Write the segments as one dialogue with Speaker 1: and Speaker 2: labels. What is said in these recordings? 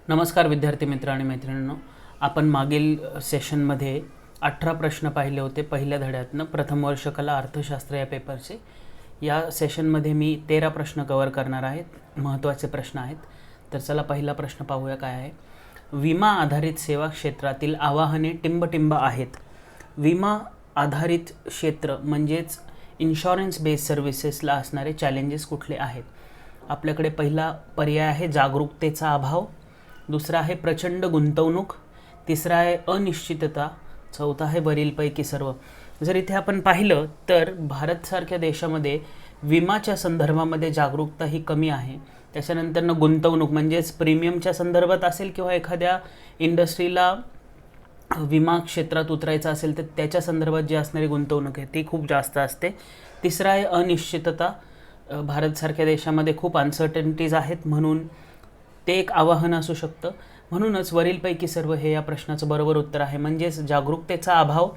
Speaker 1: नमस्कार विद्यार्थी मित्र आणि मैत्रिणींनो, आपण मागील सेशनमध्ये 18 प्रश्न पाहिले होते पहिल्या धड्यातनं प्रथम वर्ष कला अर्थशास्त्र या पेपरचे. या सेशनमध्ये मी 13 प्रश्न कव्हर करणार आहेत. महत्त्वाचे प्रश्न आहेत. तर चला पहिला प्रश्न पाहूया काय आहे. विमा आधारित सेवा क्षेत्रातील आव्हाने टिंबटिंब आहेत. विमा आधारित क्षेत्र म्हणजेच इन्शुरन्स बेस्ड सर्व्हिसेसला असणारे चॅलेंजेस कुठले आहेत. आपल्याकडे पहिला पर्याय आहे जागरूकतेचा अभाव, दुसरा आहे प्रचंड गुंतवणूक, तिसरा आहे अनिश्चितता, चौथा आहे वरीलपैकी सर्व. जर इथे आपण पाहिलं तर भारतसारख्या देशामध्ये विमाच्या संदर्भामध्ये जागरूकता ही कमी आहे. त्याच्यानंतरनं गुंतवणूक म्हणजेच प्रीमियमच्या संदर्भात असेल किंवा एखाद्या इंडस्ट्रीला विमा क्षेत्रात उतरायचं असेल तर त्याच्या संदर्भात जी असणारी गुंतवणूक आहे ती खूप जास्त असते. तिसरा आहे अनिश्चितता. भारतसारख्या देशामध्ये खूप अनसर्टनिटीज आहेत म्हणून ते एक आव्हान असू शकतं. म्हणूनच वरीलपैकी सर्व हे या प्रश्नाचं बरोबर उत्तर आहे. म्हणजेच जागरूकतेचा अभाव,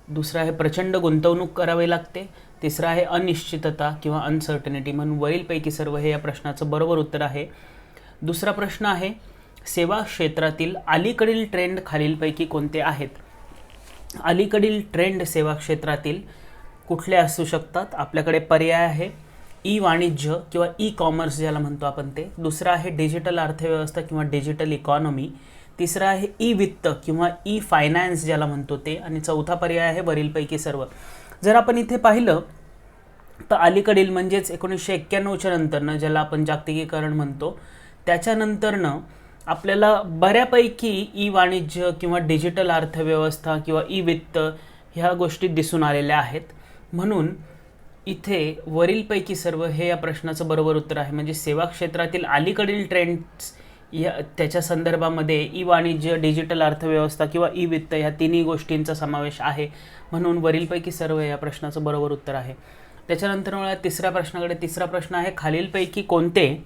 Speaker 1: दुसरा आहे प्रचंड गुंतवणूक करावी लागते, तिसरा आहे अनिश्चितता किंवा अनसर्टनिटी. म्हणून वरीलपैकी सर्व हे या प्रश्नाचं बरोबर उत्तर आहे. दुसरा प्रश्न आहे सेवा क्षेत्रातील अलीकडील ट्रेंड खालीलपैकी कोणते आहेत. अलीकडील ट्रेंड सेवा क्षेत्रातील कुठले असू शकतात. आपल्याकडे पर्याय आहे ई वाणिज्य किंवा ई कॉमर्स ज्याला म्हणतो आपण ते, दुसरा आहे डिजिटल अर्थव्यवस्था किंवा डिजिटल इकॉनॉमी, तिसरा आहे ई वित्त किंवा ई फायनान्स ज्याला म्हणतो ते, आणि चौथा पर्याय आहे वरीलपैकी सर्व. जर आपण इथे पाहिलं तर अलीकडील म्हणजेच 1991च्या नंतरनं ज्याला आपण जागतिकीकरण म्हणतो त्याच्यानंतरनं आपल्याला बऱ्यापैकी ई वाणिज्य किंवा डिजिटल अर्थव्यवस्था किंवा ई वित्त ह्या गोष्टी दिसून आलेल्या आहेत. म्हणून इथे वरीलपैकी सर्व हे या प्रश्नाचं बरोबर उत्तर आहे. म्हणजे सेवा क्षेत्रातील अलीकडील ट्रेंड्स या त्याच्या संदर्भामध्ये ई वाणिज्य, डिजिटल अर्थव्यवस्था किंवा ई वित्त ह्या तिन्ही गोष्टींचा समावेश आहे. म्हणून वरीलपैकी सर्व या प्रश्नाचं बरोबर उत्तर आहे. त्याच्यानंतर मला तिसऱ्या प्रश्नाकडे. तिसरा प्रश्न आहे खालीलपैकी कोणते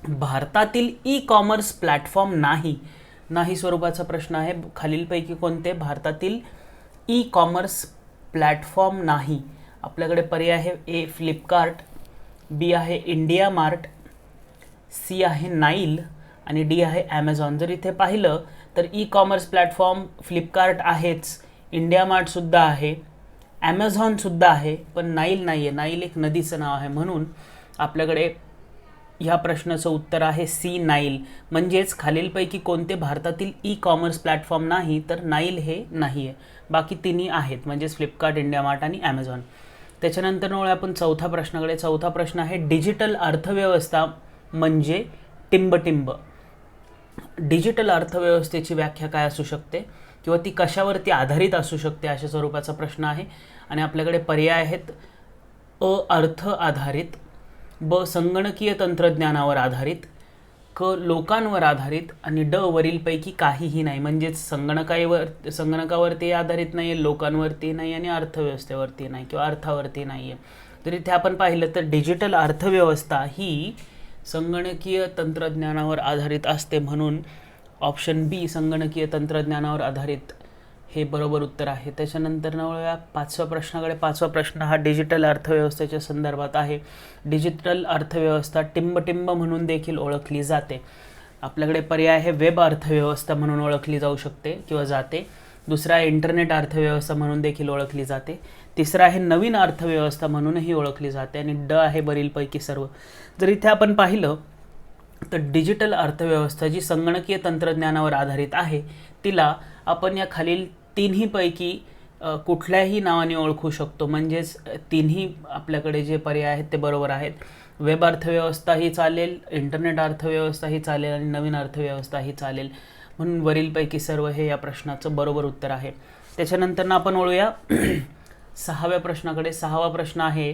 Speaker 1: भारतातील ई कॉमर्स प्लॅटफॉर्म नाही स्वरूपाचा प्रश्न आहे. खालीलपैकी कोणते भारतातील ई कॉमर्स प्लॅटफॉर्म नाही. आपल्याकडे पर्याय आहे ए फ्लिपकार्ट, बी आहे इंडिया मार्ट, सी आहे नाईल आणि डी आहे ॲमेझॉन. जर इथे पाहिलं तर ई कॉमर्स प्लॅटफॉर्म फ्लिपकार्ट आहेच, इंडिया मार्टसुद्धा आहे, ॲमेझॉनसुद्धा आहे, पण नाईल नाही आहे. नाईल एक नदीचं नाव आहे. म्हणून आपल्याकडे ह्या प्रश्नाचं उत्तर आहे सी नाईल. म्हणजेच खालीलपैकी कोणते भारतातील ई कॉमर्स प्लॅटफॉर्म नाही, तर नाईल हे नाही आहे. बाकी तिन्ही आहेत, म्हणजेच फ्लिपकार्ट, इंडिया मार्ट आणि ॲमेझॉन. त्याच्यानंतर आपण चौथा प्रश्नाकडे. चौथा प्रश्न आहे डिजिटल अर्थव्यवस्था म्हणजे टिंबटिंब. डिजिटल अर्थव्यवस्थेची व्याख्या काय असू शकते किंवा ती कशावरती आधारित असू शकते अशा स्वरूपाचा प्रश्न आहे. आणि आपल्याकडे पर्याय आहेत अ अर्थ आधारित, ब संगणकीय तंत्रज्ञानावर आधारित, क लोकांवर आधारित आणि ड वरीलपैकी काहीही नाही. म्हणजेच संगणकावरती आधारित नाही आहे, लोकांवरती नाही आणि अर्थव्यवस्थेवरती नाही किंवा अर्थावरती नाही आहे. तर इथे आपण पाहिलं तर डिजिटल अर्थव्यवस्था ही संगणकीय तंत्रज्ञानावर आधारित असते. म्हणून ऑप्शन बी संगणकीय तंत्रज्ञानावर आधारित हे बरोबर उत्तर आहे. त्याच्यानंतर या पाचव्या प्रश्नाकडे. पाचवा प्रश्न हा डिजिटल अर्थव्यवस्थेच्या संदर्भात आहे. डिजिटल अर्थव्यवस्था टिंबटिंब म्हणून देखील ओळखली जाते. आपल्याकडे पर्याय आहे वेब अर्थव्यवस्था म्हणून ओळखली जाऊ शकते किंवा जाते, दुसरा आहे इंटरनेट अर्थव्यवस्था म्हणून देखील ओळखली जाते, तिसरा आहे नवीन अर्थव्यवस्था म्हणूनही ओळखली जाते आणि ड आहे वरीलपैकी सर्व. जर इथे आपण पाहिलं तर डिजिटल अर्थव्यवस्था जी संगणकीय तंत्रज्ञानावर आधारित आहे तिला आपण या खालील तिन्हीपैकी कुठल्याही नावाने ओळखू शकतो. म्हणजेच तिन्ही आपल्याकडे जे पर्याय आहेत ते बरोबर आहेत. वेब अर्थव्यवस्थाही चालेल, इंटरनेट अर्थव्यवस्थाही चालेल आणि नवीन अर्थव्यवस्थाही चालेल. म्हणून वरीलपैकी सर्व हे या प्रश्नाचं बरोबर उत्तर आहे. त्याच्यानंतर आपण वळूया सहाव्या प्रश्नाकडे. सहावा प्रश्न आहे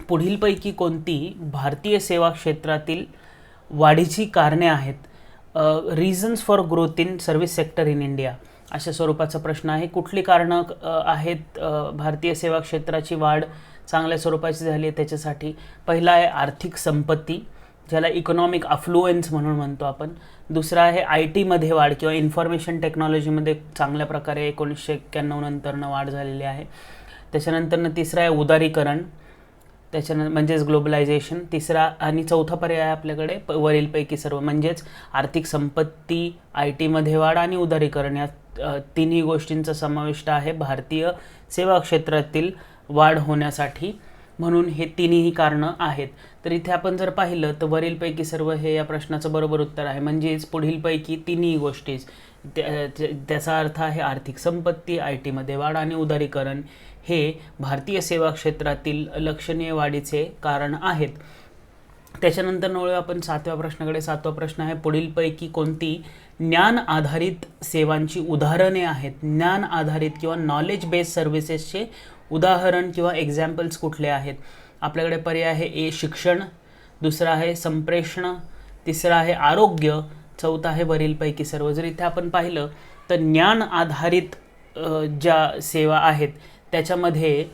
Speaker 1: पुढीलपैकी कोणती भारतीय सेवा क्षेत्रातील वाढीची कारणे आहेत. Reasons for growth in service sector in India अशा स्वरूपाचा प्रश्न आहे. कुठली कारणं आहेत भारतीय सेवा क्षेत्राची वाढ चांगल्या स्वरूपाची झाली आहे त्याच्यासाठी. पहिला आहे आर्थिक संपत्ती ज्याला इकॉनॉमिक अफ्लुएन्स म्हणून म्हणतो आपण. दुसरा आहे आय टीमध्ये वाढ किंवा इन्फॉर्मेशन टेक्नॉलॉजीमध्ये चांगल्या प्रकारे 1991 नंतरनं वाढ झालेली आहे. त्याच्यानंतरनं तिसरा आहे उदारीकरण. त्याच्यानंतर म्हणजेच ग्लोबलायझेशन. तिसरा आणि चौथा पर्याय आहे आपल्याकडे वरीलपैकी सर्व, म्हणजेच आर्थिक संपत्ती, IT मध्ये वाढ आणि उदारीकरण या तिन्ही गोष्टींचा समाविष्ट आहे भारतीय सेवा क्षेत्रातील वाढ होण्यासाठी. म्हणून हे तिन्ही कारणं आहेत. तर इथे आपण जर पाहिलं तर वरीलपैकी सर्व हे या प्रश्नाचं बरोबर उत्तर आहे. म्हणजेच पुढीलपैकी तिन्ही गोष्टीच, त्याचा अर्थ आहे आर्थिक संपत्ती, IT मध्ये वाढ आणि उदारीकरण हे भारतीय सेवा क्षेत्रातील लक्षणीय वाढीचे कारण आहेत. त्याच्यानंतर वळूया आपण 7व्या प्रश्नाकडे. 7वा प्रश्न आहे पुढीलपैकी कोणती ज्ञान आधारित सेवांची उदाहरणे आहेत. ज्ञान आधारित किंवा नॉलेज बेस्ड सर्व्हिसेसचे उदाहरण किंवा एक्झाम्पल्स कुठले आहेत. आपल्याकडे पर्याय आहे ए शिक्षण, दुसरा आहे संप्रेषण, तिसरा आहे आरोग्य, चौथा आहे वरीलपैकी सर्व. जर इथे आपण पाहिलं तर ज्ञान आधारित ज्या सेवा आहेत त्याच्यामध्ये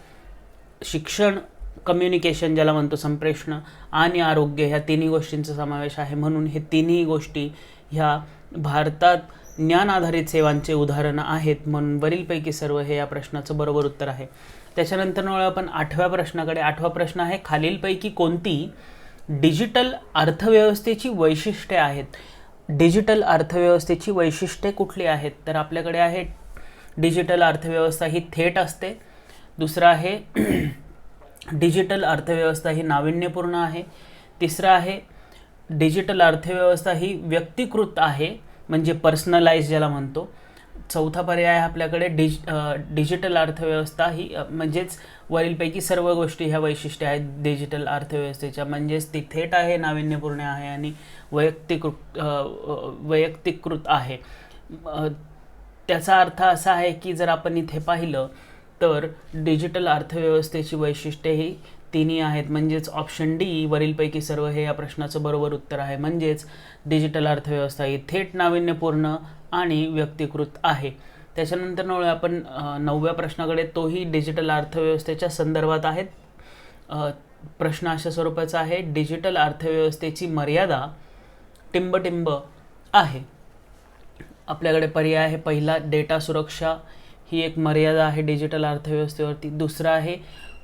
Speaker 1: शिक्षण, कम्युनिकेशन ज्याला म्हणतो, संप्रेषण आणि आरोग्य ह्या तिन्ही गोष्टींचा समावेश आहे. म्हणून हे तिन्ही गोष्टी ह्या भारतात ज्ञान आधारित सेवांचे उदाहरणं आहेत. म्हणून वरीलपैकी सर्व हे या प्रश्नाचं बरोबर उत्तर आहे. त्याच्यानंतर आपण 8व्या प्रश्नाकडे. 8वा प्रश्न आहे खालीलपैकी कोणती डिजिटल अर्थव्यवस्थेची वैशिष्ट्ये आहेत. डिजिटल अर्थव्यवस्थेची वैशिष्ट्ये कुठली आहेत. तर आपल्याकडे आहे डिजिटल अर्थव्यवस्था ही थेट असते, दुसरा आहे डिजिटल अर्थव्यवस्था ही नाविन्यपूर्ण आहे, तिसरा आहे डिजिटल अर्थव्यवस्था ही व्यक्तिकृत आहे म्हणजे पर्सनलाइज ज्याला म्हणतो, चौथा पर्याय आहे आपल्याकडे डिजिटल अर्थव्यवस्था ही म्हणजेच वरीलपैकी सर्व गोष्टी ह्या वैशिष्ट्ये आहेत डिजिटल अर्थव्यवस्थेच्या, म्हणजेच ती थेट आहे, नाविन्यपूर्ण आहे आणि वैयक्तिकृत आहे. त्याचा अर्थ असा आहे की जर आपण इथे पाहिलं तर डिजिटल अर्थव्यवस्थेची वैशिष्ट्ये ही तिन्ही आहेत. म्हणजेच ऑप्शन डी वरीलपैकी सर्व हे या प्रश्नाचं बरोबर उत्तर आहे. म्हणजेच डिजिटल अर्थव्यवस्था ही थेट, नाविन्यपूर्ण आणि व्यक्तिकृत आहे. त्याच्यानंतर आपण 9व्या प्रश्नाकडे. तोही डिजिटल अर्थव्यवस्थेच्या संदर्भात आहेत. प्रश्न अशा स्वरूपाचा आहे डिजिटल अर्थव्यवस्थेची मर्यादा टिंबटिंब आहे. आपल्याकडे पर्याय आहे पहिला डेटा सुरक्षा ही एक मर्यादा आहे डिजिटल अर्थव्यवस्थेवरती, दुसरा आहे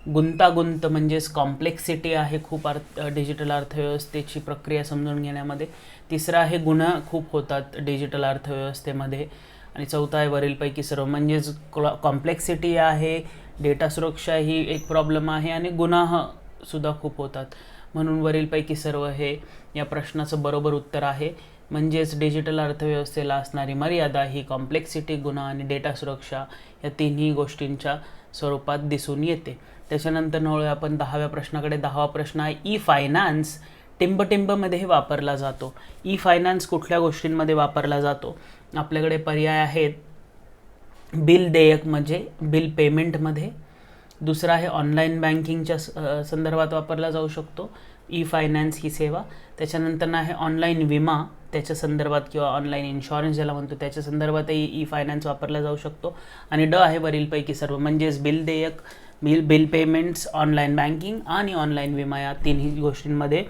Speaker 1: गुंतागुंत म्हणजेच कॉम्प्लेक्सिटी आहे खूप डिजिटल अर्थव्यवस्थेची प्रक्रिया समजून घेण्यामध्ये, तिसरा आहे गुन्हा खूप होतात डिजिटल अर्थव्यवस्थेमध्ये आणि चौथा आहे वरीलपैकी सर्व. म्हणजेच कॉम्प्लेक्सिटी आहे, डेटा सुरक्षा ही एक प्रॉब्लेम आहे आणि गुन्हासुद्धा खूप होतात. म्हणून वरीलपैकी सर्व हे या प्रश्नाचं बरोबर उत्तर आहे. म्हणजेच डिजिटल अर्थव्यवस्थेला असणारी मर्यादा ही कॉम्प्लेक्सिटी, गुन्हा आणि डेटा सुरक्षा या तिन्ही गोष्टींच्या स्वरूपात दिसून येते. त्याच्यानंतर आपण 10व्या प्रश्नाकडे. 10वा प्रश्न आहे ई फायनान्स टिंबटिंबमध्ये वापरला जातो. ई फायनान्स कुठल्या गोष्टींमध्ये वापरला जातो. आपल्याकडे पर्याय आहेत बिल देयक म्हणजे बिल पेमेंटमध्ये, दुसरा आहे ऑनलाईन बँकिंगच्या संदर्भात वापरला जाऊ शकतो ई फायनान्स ही सेवा. त्याच्यानंतर आहे ऑनलाईन विमा त्याच्या संदर्भात किंवा ऑनलाईन इन्शुरन्स ज्याला म्हणतो त्याच्या संदर्भातही ई फायनान्स वापरला जाऊ शकतो. आणि ड आहे वरीलपैकी सर्व म्हणजेच बिल देयक, बिल पेमेंट्स, ऑनलाईन बँकिंग आणि ऑनलाईन विमा या तिन्ही गोष्टींमध्ये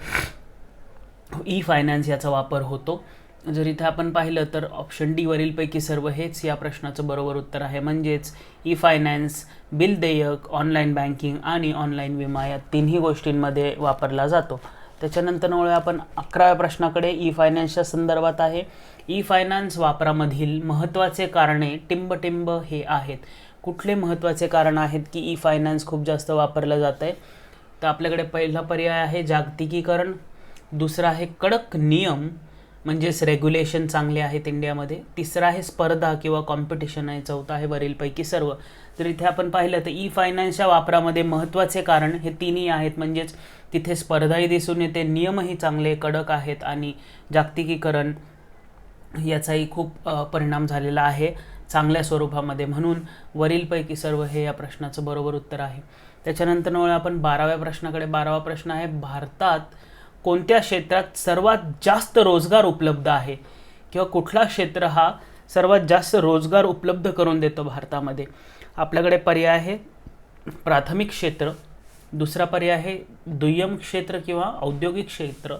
Speaker 1: ई फायनान्स याचा वापर होतो. जर इथे आपण पाहिलं तर ऑप्शन डी वरीलपैकी सर्व हेच या प्रश्नाचं बरोबर उत्तर आहे. म्हणजेच ई फायनान्स, बिल देयक, ऑनलाईन बँकिंग आणि ऑनलाईन विमा या तिन्ही गोष्टींमध्ये वापरला जातो. त्याच्यानंतर आपण 11व्या प्रश्नाकडे. ई फायनान्सच्या संदर्भात आहे. ई फायनान्स वापरामधील महत्त्वाचे कारणे टिंबटिंब हे आहेत. कुठले महत्त्वाचे कारण आहेत की ई फायनान्स खूप जास्त वापरलं जात आहे. तर आपल्याकडे पहिला पर्याय आहे जागतिकीकरण, दुसरा आहे कडक नियम म्हणजेच रेग्युलेशन चांगले आहेत इंडियामध्ये, तिसरा आहे स्पर्धा किंवा कॉम्पिटिशन आहे, चौथा आहे वरीलपैकी सर्व. तर इथे आपण पाहिलं तर ई फायनान्सच्या वापरामध्ये महत्त्वाचे कारण हे तिन्ही आहेत. म्हणजेच तिथे स्पर्धाही दिसून येते, नियमही चांगले कडक आहेत आणि जागतिकीकरण याचाही खूप परिणाम झालेला आहे चांगल्या स्वरूपामध्ये. म्हणून वरीलपैकी सर्व हे या प्रश्नाचं बरोबर उत्तर आहे. त्याच्यानंतर आपण 12व्या प्रश्नाकडे. 12वा प्रश्न आहे भारतात कोणत्या क्षेत्रात सर्वात जास्त रोजगार उपलब्ध आहे किंवा कुठला क्षेत्र हा सर्वात जास्त रोजगार उपलब्ध करून देतो भारतामध्ये. आपल्याकडे पर्याय आहे प्राथमिक क्षेत्र, दुसरा पर्याय आहे दुय्यम क्षेत्र किंवा औद्योगिक क्षेत्र,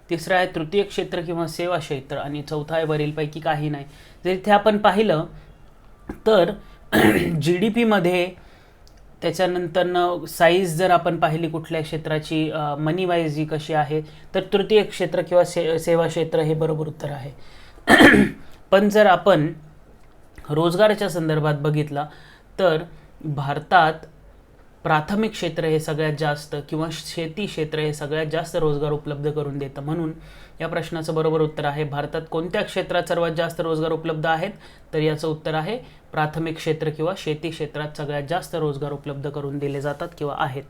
Speaker 1: तिसरा आहे तृतीय क्षेत्र किंवा सेवा क्षेत्र आणि चौथा आहे वरीलपैकी काही नाही. जर इथे आपण पाहिलं तर GDP मध्ये त्याच्यानंतरनं साईज जर आपण पाहिली कुठल्या क्षेत्राची मनी वाईज जी कशी आहे, तर तृतीय क्षेत्र किंवा सेवा क्षेत्र हे बरोबर उत्तर आहे. पण जर आपण रोजगाराच्या संदर्भात बघितला तर भारतात प्राथमिक क्षेत्र हे सगळ्यात जास्त किंवा शेती क्षेत्र हे सगळ्यात जास्त रोजगार उपलब्ध करून देतं. म्हणून या प्रश्नाचं बरोबर उत्तर आहे भारतात कोणत्या क्षेत्रात सर्वात जास्त रोजगार उपलब्ध आहेत, तर याचं उत्तर आहे प्राथमिक क्षेत्र किंवा शेती क्षेत्रात सगळ्यात जास्त रोजगार उपलब्ध करून दिले जातात किंवा आहेत.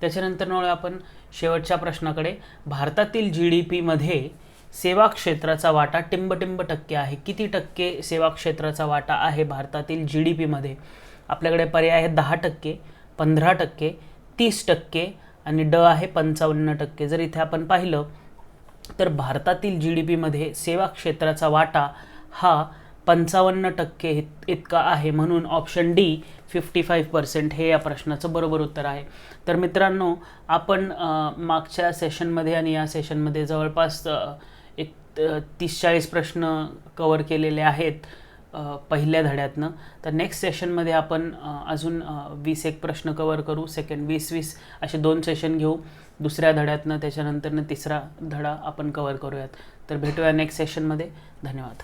Speaker 1: त्याच्यानंतर वळूया आपण शेवटच्या प्रश्नाकडे. भारतातील GDP मध्ये सेवा क्षेत्राचा वाटा टिंबटिंब टक्के आहे. किती टक्के सेवा क्षेत्राचा वाटा आहे भारतातील GDP मध्ये? आपल्याकडे पर्याय आहे 10%, 15%, 30% आणि ड आहे 55%. जर इथे आपण पाहिलं तर भारतातील GDP मध्ये सेवा क्षेत्राचा वाटा हा 55% इतका आहे. म्हणून ऑप्शन डी 55% हे या प्रश्नाचं बरोबर उत्तर आहे. तर मित्रांनो, आपण मागच्या सेशनमध्ये आणि या सेशनमध्ये जवळपास एक 30-40 प्रश्न कवर केलेले आहेत पहिल्या धड्यातनं. तर नेक्स्ट सेशनमध्ये आपण अजून 20 प्रश्न कवर करू. सेकंड 20 असे 2 सेशन घेऊ दुसऱ्या धड्यातनं. त्याच्यानंतरनं तिसरा धडा आपण कवर करूयात. तर भेटूया नेक्स्ट सेशनमध्ये. धन्यवाद.